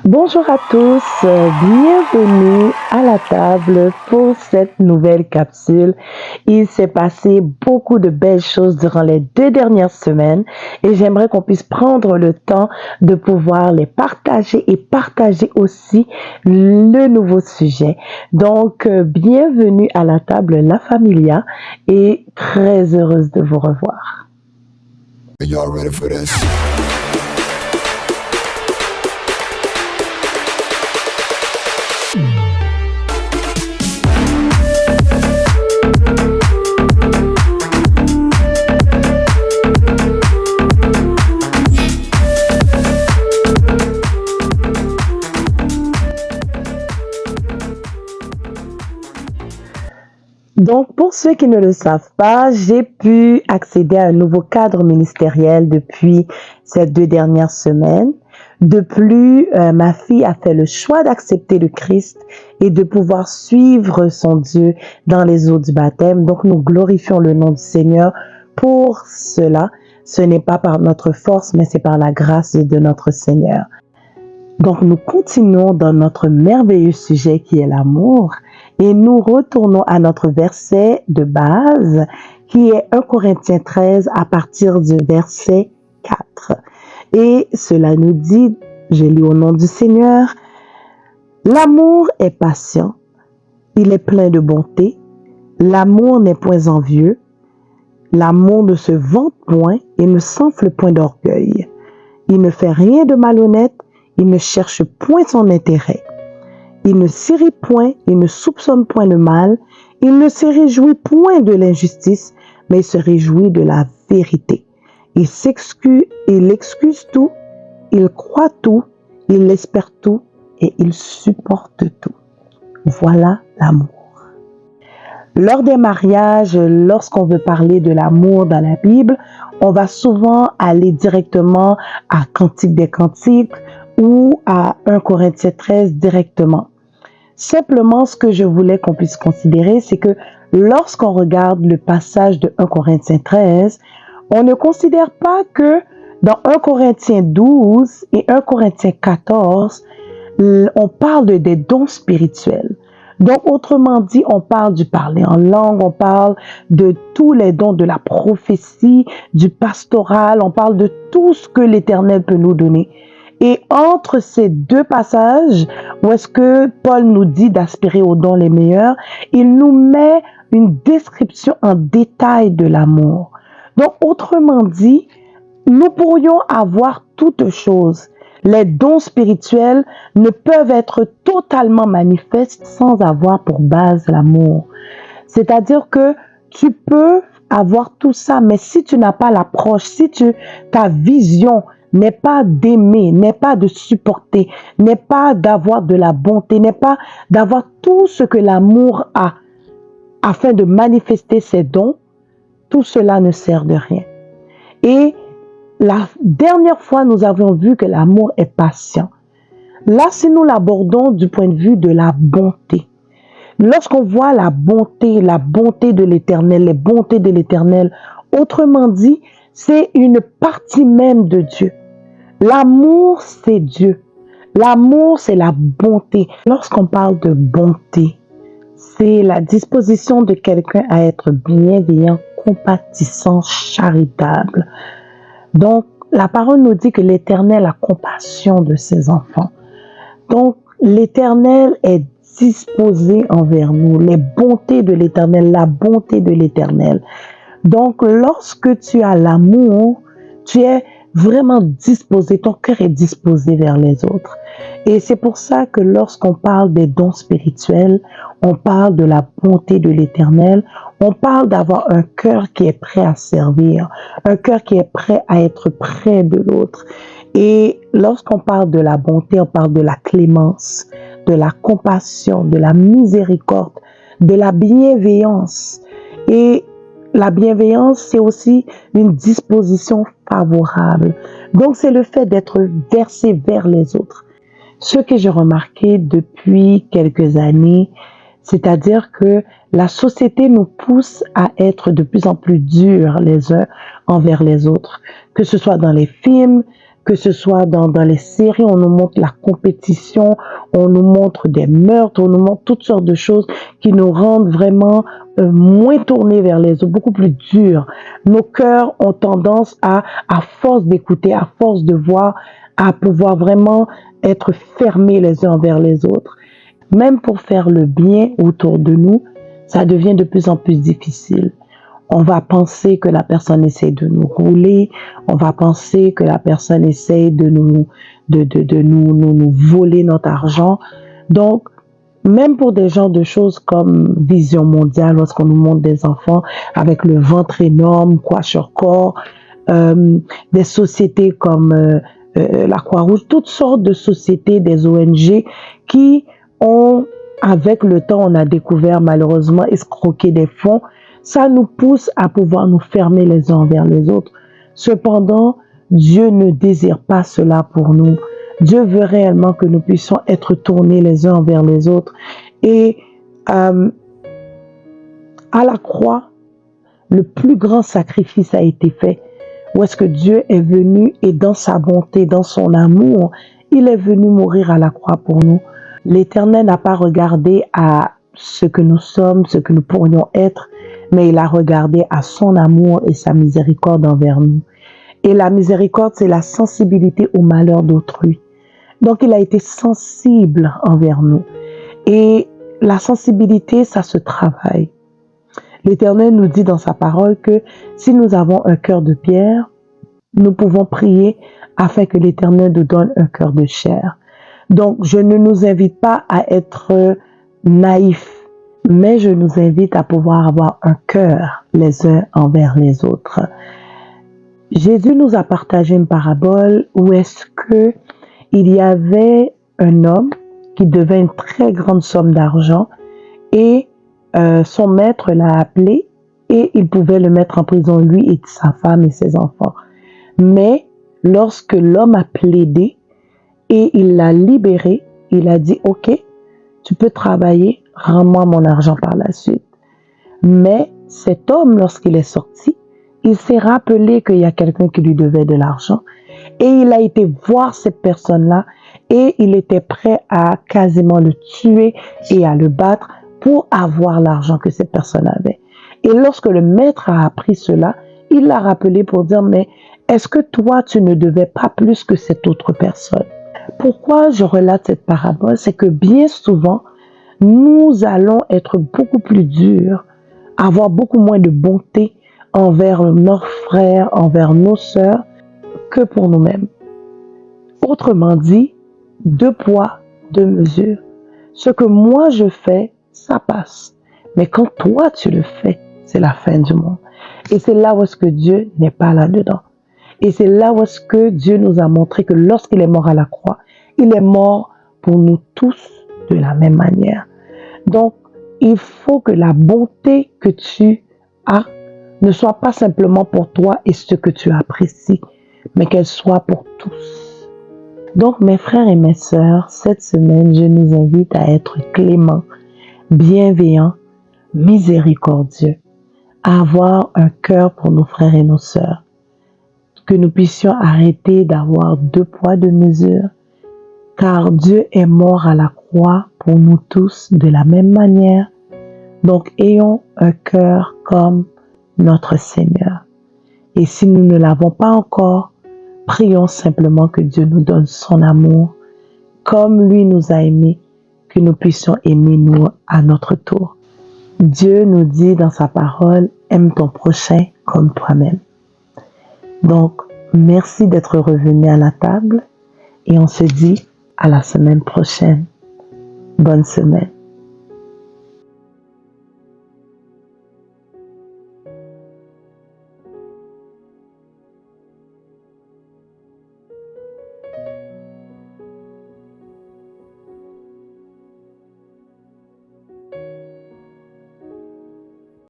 Bonjour à tous, bienvenue à la table pour cette nouvelle capsule. Il s'est passé beaucoup de belles choses durant les 2 dernières semaines et j'aimerais qu'on puisse prendre le temps de pouvoir les partager et partager aussi le nouveau sujet. Donc, bienvenue à la table La Familia et très heureuse de vous revoir. Are y'all ready for this? Donc, pour ceux qui ne le savent pas, j'ai pu accéder à un nouveau cadre ministériel depuis ces 2 dernières semaines. De plus, ma fille a fait le choix d'accepter le Christ et de pouvoir suivre son Dieu dans les eaux du baptême. Donc, nous glorifions le nom du Seigneur pour cela. Ce n'est pas par notre force, mais c'est par la grâce de notre Seigneur. Donc, nous continuons dans notre merveilleux sujet qui est l'amour et nous retournons à notre verset de base qui est 1 Corinthiens 13 à partir du verset 4. Et cela nous dit, je lis au nom du Seigneur, « L'amour est patient, il est plein de bonté, l'amour n'est point envieux, l'amour ne se vante point et ne s'enfle point d'orgueil. Il ne fait rien de malhonnête, il ne cherche point son intérêt. Il ne s'irrite point, il ne soupçonne point le mal, il ne se réjouit point de l'injustice, mais il se réjouit de la vérité. Il excuse tout, il croit tout, il espère tout et il supporte tout. Voilà l'amour. Lors des mariages, lorsqu'on veut parler de l'amour dans la Bible, on va souvent aller directement à Cantique des Cantiques ou à 1 Corinthiens 13 directement. Simplement, ce que je voulais qu'on puisse considérer, c'est que lorsqu'on regarde le passage de 1 Corinthiens 13, on ne considère pas que dans 1 Corinthiens 12 et 1 Corinthiens 14, on parle des dons spirituels. Donc, autrement dit, on parle du parler en langue, on parle de tous les dons de la prophétie, du pastoral, on parle de tout ce que l'Éternel peut nous donner. Et entre ces deux passages, où est-ce que Paul nous dit d'aspirer aux dons les meilleurs, il nous met une description en détail de l'amour. Donc, autrement dit, nous pourrions avoir toutes choses. Les dons spirituels ne peuvent être totalement manifestes sans avoir pour base l'amour. C'est-à-dire que tu peux avoir tout ça, mais si tu n'as pas l'approche, si ta vision n'est pas d'aimer, n'est pas de supporter, n'est pas d'avoir de la bonté, n'est pas d'avoir tout ce que l'amour a afin de manifester ses dons, tout cela ne sert de rien. Et la dernière fois, nous avons vu que l'amour est patient. Là, si nous l'abordons du point de vue de la bonté, lorsqu'on voit la bonté de l'Éternel, les bontés de l'Éternel, autrement dit, c'est une partie même de Dieu. L'amour, c'est Dieu. L'amour, c'est la bonté. Lorsqu'on parle de bonté, c'est la disposition de quelqu'un à être bienveillant, compatissant, charitable. Donc, la parole nous dit que l'Éternel a compassion de ses enfants. Donc, l'Éternel est disposé envers nous. Les bontés de l'Éternel, la bonté de l'Éternel. Donc, lorsque tu as l'amour, tu es vraiment disposé, ton cœur est disposé vers les autres. Et c'est pour ça que lorsqu'on parle des dons spirituels, on parle de la bonté de l'Éternel, on parle d'avoir un cœur qui est prêt à servir, un cœur qui est prêt à être près de l'autre. Et lorsqu'on parle de la bonté, on parle de la clémence, de la compassion, de la miséricorde, de la bienveillance. Et la bienveillance, c'est aussi une disposition favorable. Donc, c'est le fait d'être versé vers les autres. Ce que j'ai remarqué depuis quelques années, c'est-à-dire que la société nous pousse à être de plus en plus durs les uns envers les autres, que ce soit dans les films, que ce soit dans les séries, on nous montre la compétition, on nous montre des meurtres, on nous montre toutes sortes de choses qui nous rendent vraiment moins tournés vers les autres, beaucoup plus durs. Nos cœurs ont tendance à force d'écouter, à force de voir, à pouvoir vraiment être fermés les uns envers les autres. Même pour faire le bien autour de nous, ça devient de plus en plus difficile. On va penser que la personne essaie de nous rouler, on va penser que la personne essaie de nous voler notre argent. Donc, même pour des genres de choses comme Vision mondiale, lorsqu'on nous montre des enfants avec le ventre énorme, kwashiorkor, des sociétés comme la Croix-Rouge, toutes sortes de sociétés, des ONG qui ont, avec le temps, on a découvert malheureusement escroquer des fonds. Ça nous pousse à pouvoir nous fermer les uns envers les autres. Cependant, Dieu ne désire pas cela pour nous. Dieu veut réellement que nous puissions être tournés les uns envers les autres. Et à la croix, le plus grand sacrifice a été fait. Où est-ce que Dieu est venu et dans sa bonté, dans son amour, il est venu mourir à la croix pour nous. L'Éternel n'a pas regardé à ce que nous sommes, ce que nous pourrions être, mais il a regardé à son amour et sa miséricorde envers nous. Et la miséricorde, c'est la sensibilité au malheur d'autrui. Donc, il a été sensible envers nous. Et la sensibilité, ça se travaille. L'Éternel nous dit dans sa parole que si nous avons un cœur de pierre, nous pouvons prier afin que l'Éternel nous donne un cœur de chair. Donc, je ne nous invite pas à être naïfs, mais je nous invite à pouvoir avoir un cœur les uns envers les autres. Jésus nous a partagé une parabole où est-ce que il y avait un homme qui devait une très grande somme d'argent et son maître l'a appelé et il pouvait le mettre en prison, lui et sa femme et ses enfants. Mais lorsque l'homme a plaidé et il l'a libéré, il a dit « Ok, tu peux travailler, rends-moi mon argent par la suite. » Mais cet homme, lorsqu'il est sorti, il s'est rappelé qu'il y a quelqu'un qui lui devait de l'argent et il a été voir cette personne-là et il était prêt à quasiment le tuer et à le battre pour avoir l'argent que cette personne avait. Et lorsque le maître a appris cela, il l'a rappelé pour dire « Mais est-ce que toi, tu ne devais pas plus que cette autre personne ?» Pourquoi je relate cette parabole? C'est que bien souvent, nous allons être beaucoup plus durs, avoir beaucoup moins de bonté envers nos frères, envers nos sœurs, que pour nous-mêmes. Autrement dit, 2 poids, 2 mesures. Ce que moi je fais, ça passe. Mais quand toi tu le fais, c'est la fin du monde. Et c'est là où est-ce que Dieu n'est pas là-dedans. Et c'est là où est-ce que Dieu nous a montré que lorsqu'il est mort à la croix, il est mort pour nous tous de la même manière. Donc, il faut que la bonté que tu as ne soit pas simplement pour toi et ce que tu apprécies, mais qu'elle soit pour tous. Donc, mes frères et mes sœurs, cette semaine, je nous invite à être cléments, bienveillants, miséricordieux, à avoir un cœur pour nos frères et nos sœurs, que nous puissions arrêter d'avoir 2 poids, 2 mesures, car Dieu est mort à la croix pour nous tous de la même manière. Donc, ayons un cœur comme notre Seigneur. Et si nous ne l'avons pas encore, prions simplement que Dieu nous donne son amour, comme lui nous a aimés, que nous puissions aimer nous à notre tour. Dieu nous dit dans sa parole, aime ton prochain comme toi-même. Donc, merci d'être revenu à la table et on se dit à la semaine prochaine. Bonne semaine.